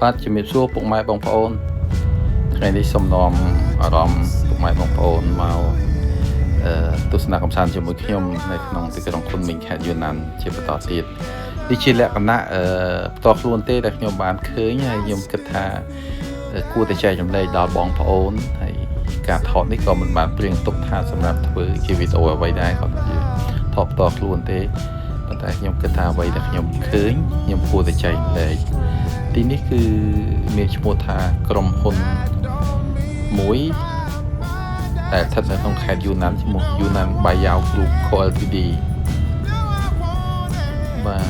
បាទជំរាបសួរពុកម៉ែបងប្អូនថ្ងៃនេះសូមនាំអារម្មណ៍ពុកម៉ែបងប្អូនមកទស្សនៈកំសាន្តជាមួយខ្ញុំនៅក្នុងទីក្រុងភ្នំពេញខេត្តយូណានជាបន្តទៀតនេះជាលក្ខណៈផ្ទាល់ខ្លួនទេដែលខ្ញុំបានឃើញហើយខ្ញុំគិតថាគួរតែចែករំលែកដល់បងប្អូនហើយការថតនេះក៏មិនបានព្រៀងទុកថាសម្រាប់ធ្វើជាវីដេអូអ្វីដែរគាត់ជាថតផ្ទាល់ខ្លួនទេប៉ុន្តែខ្ញុំគិតថាអ្វីដែលខ្ញុំឃើញខ្ញុំគួរតែចែករំលែកទីនេះគឺមានឈ្មោះថាក្រុមហ៊ុនមួយដែលស្ថិតនៅក្នុងខេត្តយូណានឈ្មោះ Yunnan Bayao Group Co Ltd បាទ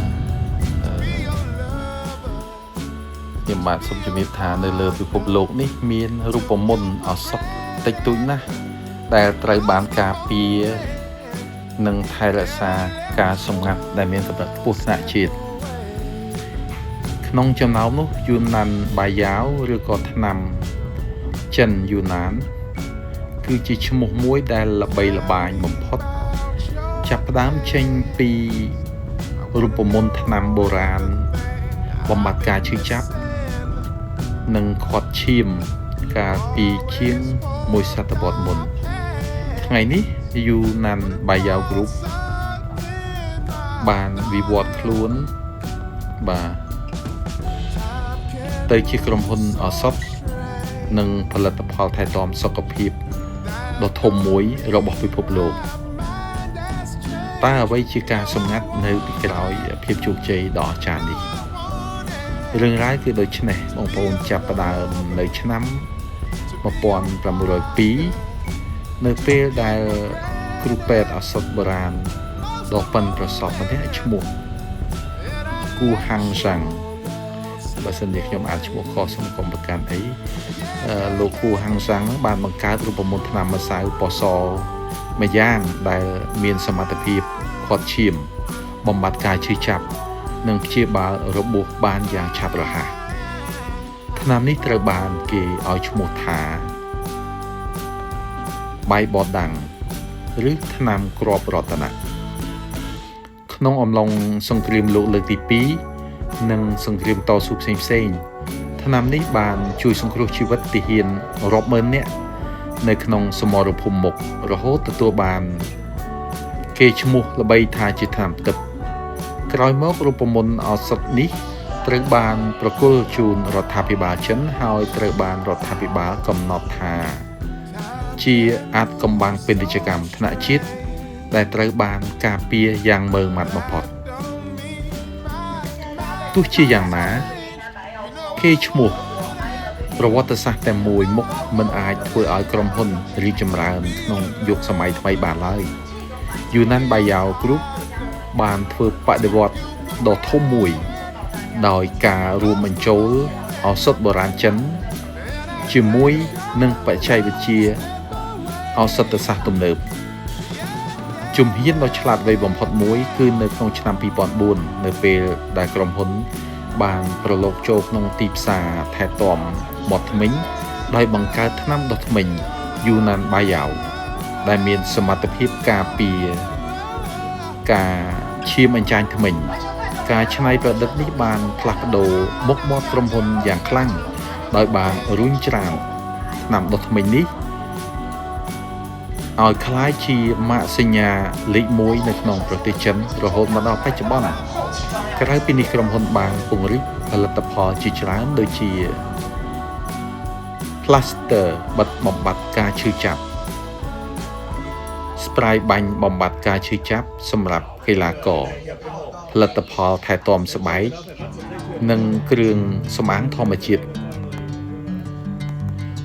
ខ្ញុំបាទសូមជម្រាបថានៅលើពិភពលោកនេះមានរូបមន្តអសត់តិចតួចណាស់ដែលត្រូវបានការពារនិងថែរក្សាការសម្ងាត់ដែលមានកម្រិតខ្ពស់ថ្នាក់ជាតិក្នុងចំណោមនោះយូណានបាយ៉ាវឬក៏ថ្នាំចិនយូណានគឺជាឈ្មោះមួយដែលល្បីល្បាញបំផុតចាប់ផ្ដើមចេញពីរូបមន្តថ្នាំបុរាណបំបត្តិការឈឺចាប់និងខាត់ឈាមកាលពីជាង1សតវត្សមុនថ្ងៃនេះ Yunnan Bayao Group បានវិវត្តខ្លួនបាទទៅជាក្រុមហ៊ុនឱសថនិងផលិតផលថែទាំសុខភាពដ៏ធំមួយរបស់ពិភពលោកតើអ្វីជាការសម្ងាត់នៅពីក្រោយភាពជោគជ័យដ៏អស្ចារ្យនេះរឿងរ៉ាវគឺដូចនេះបងប្អូនចាប់ផ្ដើមនៅឆ្នាំ1902នៅពេលដែលគ្រូពេទ្យឱសថបុរាណដ៏ប៉ិនប្រសប់ម្នាក់ឈ្មោះគូហាំងសាំងបើសិនជាខ្ញុំអានឈ្មោះខុសសូមកុំប្រកាន់អីលោកគូហាំងសាំងបានបង្កើតរូបមន្តថ្នាំម្សៅពណ៌សម្យ៉ាងដែលមានសមត្ថភាពខាត់ឈាមបំបត្តិការឈឺចាប់និងព្យាបាលរបួសបានយ៉ាងឆាប់រហ័សថ្នាំនេះត្រូវបានគេឲ្យឈ្មោះថាបាយបដាំងឬថ្នាំគ្រាប់រតនៈក្នុងអំឡុងសង្គ្រាមលោកលើកទី2និងសង្គ្រាមតស៊ូផ្សេងៗថ្នាំនេះបានជួយសង្គ្រោះជីវិតទាហានរាប់ម៉ឺននាក់នៅក្នុងសមរភូមិមុខរហូតទទួលបានគេឈ្មោះល្បីថាជាថ្នាំទឹកក្រោយមករូបមន្តឱសថនេះត្រូវបានប្រគល់ជូនរដ្ឋាភិបាលចិនហើយត្រូវបានរដ្ឋាភិបាលកំណត់ថាជាអាថ៌កំបាំងពាណិជ្ជកម្មថ្នាក់ជាតិដែលត្រូវបានការពារយ៉ាងម៉ឺងម៉ាត់បំផុតទោះជាយ៉ាងណាគេឈ្មោះប្រវត្តិសាស្ត្រតែមួយមុខមិនអាចធ្វើឲ្យក្រុមហ៊ុនរីកចម្រើនក្នុងយុគសម័យថ្មីបានឡើយ Yunnan Bayao Group បានធ្វើបដិវត្តន៍ដ៏ធំមួយដោយការរួមបញ្ចូលឱសថបុរាណចិនជាមួយនឹងបច្ចេកវិទ្យាឱសថសាស្ត្រទំនើបជំហានដ៏ឆ្លាតវៃបំផុតមួយគឺនៅក្នុងឆ្នាំ2004នៅពេលដែលក្រុមហ៊ុនបានប្រឡូកចូលក្នុងទីផ្សារថែទាំបទធ្មេញដោយបង្កើតថ្នាំដុសធ្មេញ Yunnan Bayao ដែលមានសមត្ថភាពការពារការឈាមអញ្ចាញធ្មេញការច្នៃប្រឌិតនេះបានផ្លាស់ប្ដូរមុខមាត់ក្រុមហ៊ុនយ៉ាងខ្លាំងដោយបានរុញច្រានថ្នាំដុសធ្មេញនេះឲ្យក្លាយជាម៉ាកសញ្ញាលេខ1នៅក្នុងប្រទេសចិនរហូតមកដល់បច្ចុប្បន្នក្រៅពីនេះក្រុមហ៊ុនបានពង្រីកផលិតផលជាច្រើនដូចជា Plaster បិទបំបត្តិការឈឺចាប់ Spray បាញ់បំបត្តិការឈឺចាប់សម្រាប់កីឡាករផលិតផលថែទាំស្បែកនិងគ្រឿងសម្អាងធម្មជាតិ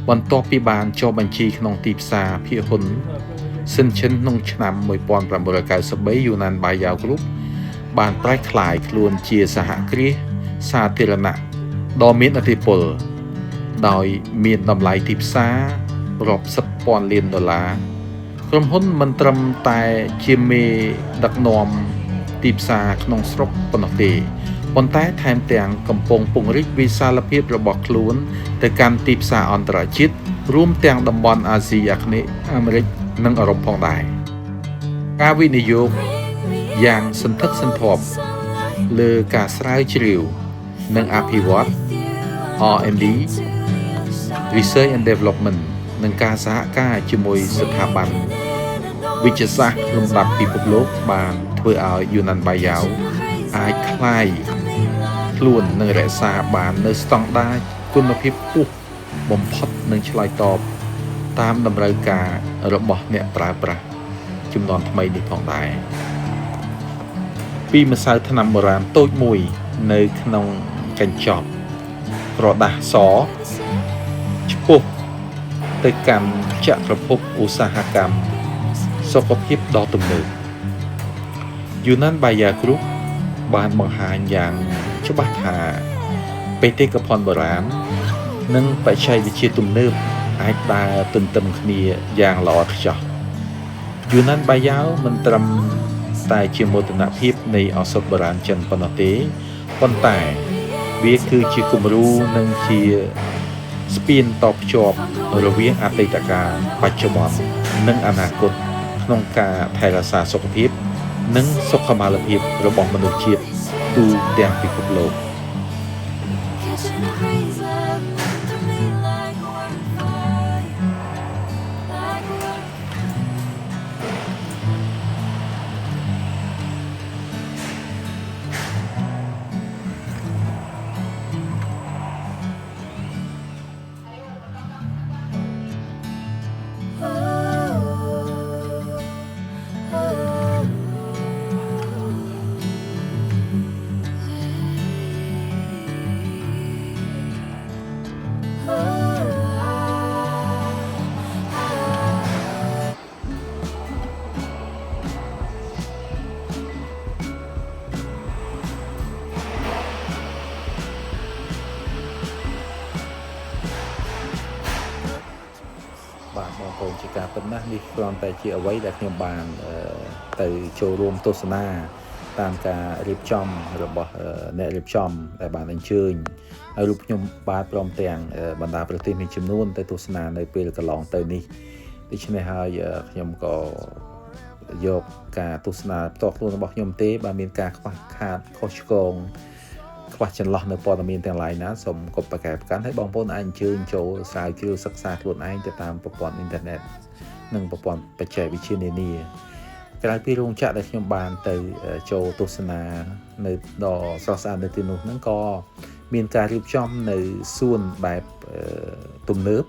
បន្ទាប់ពីបានចុះបញ្ជីក្នុងទីផ្សារភាគហ៊ុនសិនចិនក្នុងឆ្នាំ1993 Yunnan Bayao Group បានប្រែក្លាយខ្លួនជាសហគ្រាសសាធារណៈដ៏មានឥទ្ធិពលដោយមានតម្លៃទីផ្សាររាប់សិបពាន់លានដុល្លារក្រុមហ៊ុនមិនត្រឹមតែជាមេដឹកនាំទីផ្សារក្នុងស្រុកប៉ុណ្ណោះទេប៉ុន្តែថែមទាំងកំពុងពង្រីកវិសាលភាពរបស់ខ្លួនទៅកាន់ទីផ្សារអន្តរជាតិរួមទាំងតំបន់អាស៊ីអាគ្នេយ៍អាមេរិកនិងអឺរ៉ុបផងដែរការវិនិយោគយ៉ាងសន្ធឹកសន្ធាប់លើការស្រាវជ្រាវនិងអភិវឌ្ឍ R&D Research and Development និងការសហការជាមួយស្ថាប័នវិទ្យាសាស្ត្រលំដាប់ពិភពលោកបានធ្វើឲ្យយូណានបាយយ៉ាវអាចคล้ายខ្លួននិងរក្សាបាននៅស្តង់ដារគុណភាពខ្ពស់បំផុតនិងឆ្លើយតបតាមតម្រូវការរបស់អ្នកប្រើប្រាស់ជំនាន់ថ្មីនេះផងដែរពីម្សៅថ្នាំបុរាណតូចមួយនៅក្នុងកញ្ចប់ក្រដាសសឆ្ពោះទៅកាន់ចក្រភពឧស្សាហកម្មសុខភាពដ៏ទំនើបយូណានបាយយ៉ាគ្រុបបានបង្ហាញយ៉ាងច្បាស់ថាបេតិកភណ្ឌបុរាណនិងបច្ចេកវិទ្យាទំនើបអាចដើរទន្ទឹមគ្នាយ៉ាងល្អឥតខ្ចោះយូណានបាយយ៉ាវមិនត្រឹមតែជាមោទនភាពនៃឱសថបុរាណចិនប៉ុណ្ណោះទេប៉ុន្តែវាគឺជាគំរូនិងជាស្ពានតភ្ជាប់រវាងអតីតកាលបច្ចុប្បន្ននិងអនាគតក្នុងការថែរក្សាសុខភាពនិងសុខុមាលភាពរបស់មនុស្សជាតិទូទាំងពិភពលោកបាទបងប្អូនជាការពិតណាស់នេះគ្រាន់តែជាអ្វីដែលខ្ញុំបានទៅចូលរួមទស្សនាតាមការរៀបចំរបស់អ្នករៀបចំដែលបានអញ្ជើញហើយរូបខ្ញុំបាទព្រមទាំងបណ្ដាប្រទេសមួយចំនួនទៅទស្សនានៅពេលកន្លងទៅនេះដូច្នេះហើយខ្ញុំក៏យកការទស្សនាផ្ទាល់ខ្លួនរបស់ខ្ញុំទេបើមានការខ្វះខាតខុសឆ្គងខ្វះចន្លោះនៅព័ត៌មានទាំងឡាយណាសូមគប់ប្រកែប្រកាន់ហើយបងប្អូនអាចអញ្ជើញចូលស្រាវជ្រាវសិក្សាខ្លួនឯងទៅតាមប្រព័ន្ធអ៊ីនធឺណិតនិងប្រព័ន្ធបច្ចេកវិទ្យានានាក្រៅពីរោងចក្រដែលខ្ញុំបានទៅចូលទស្សនានៅដ៏ស្រស់ស្អាតនៅទីនោះហ្នឹងក៏មានការរៀបចំនៅសួនបែបទំនើប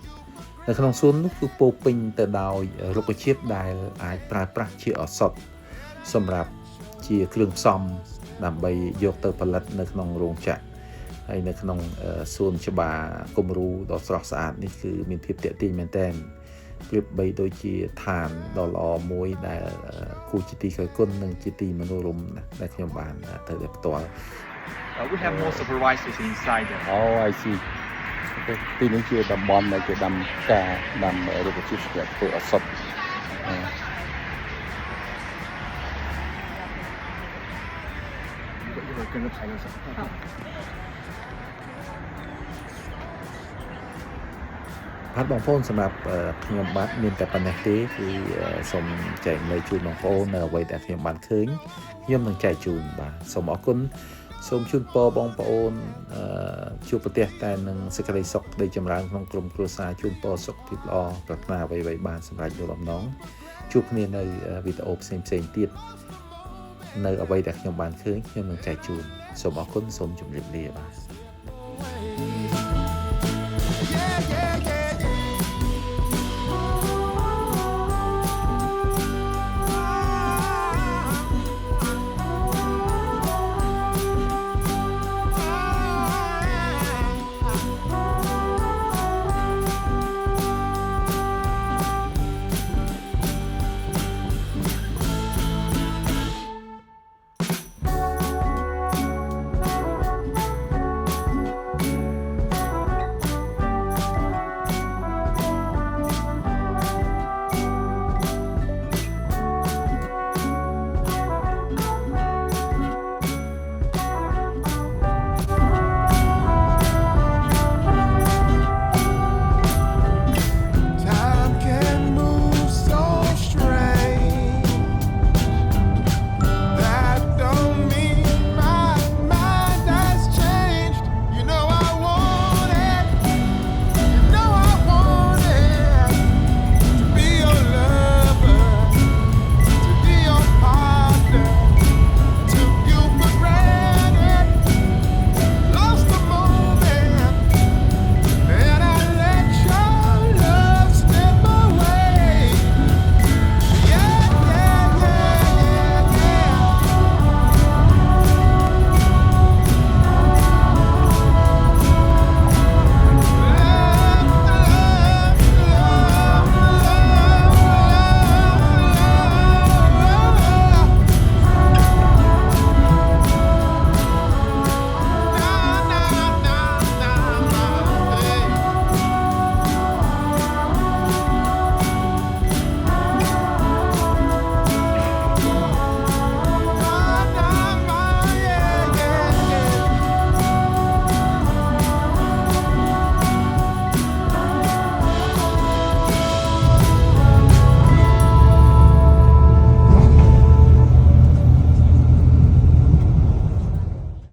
នៅក្នុងសួននោះគឺពោពេញទៅដោយរុក្ខជាតិដែលអាចប្រើប្រាស់ជាឱសថសម្រាប់ជាគ្រឿងផ្សំដើម្បីយកទៅផលិតនៅក្នុងរោងចក្រហើយនៅក្នុងសួនច្បារគំរូដ៏ស្រស់ស្អាតនេះគឺមានភាពទាក់ទាញមែនទែនប្រៀបបីដូចជាឋានដ៏ល្អមួយដែលគួរជាទីគយគន់និងជាទីមនោរម្យដែលខ្ញុំបានទៅដោយផ្ទាល់ We have more supervisors inside there. Oh, I see. ទីនេះជាតំបន់ដែលគេដាំការដាំរុក្ខជាតិសម្រាប់ធ្វើឱសថបាទបងប្អូនសម្រាប់ខ្ញុំបាទមានតែប៉ុណ្ណេះទេគឺសូមចែកនៅជូនបងប្អូននៅអ្វីដែលខ្ញុំបានឃើញខ្ញុំនឹងចែកជូនបាទសូមអរគុណសូមជូនពរបងប្អូនជួបប្រទះតែនឹងសេចក្តីសុខក្តីចម្រើនក្នុងក្រុមគ្រួសារជូនពរសុខភាពល្អប្រាថ្នាអ្វីៗបានសម្រេចយកបំណងជួបគ្នានៅវីដេអូផ្សេងៗទៀតនៅអ្វីដែលខ្ញុំបានឃើញខ្ញុំនឹងចែកជូនសូមអរគុណសូមជម្រាបលាបាទ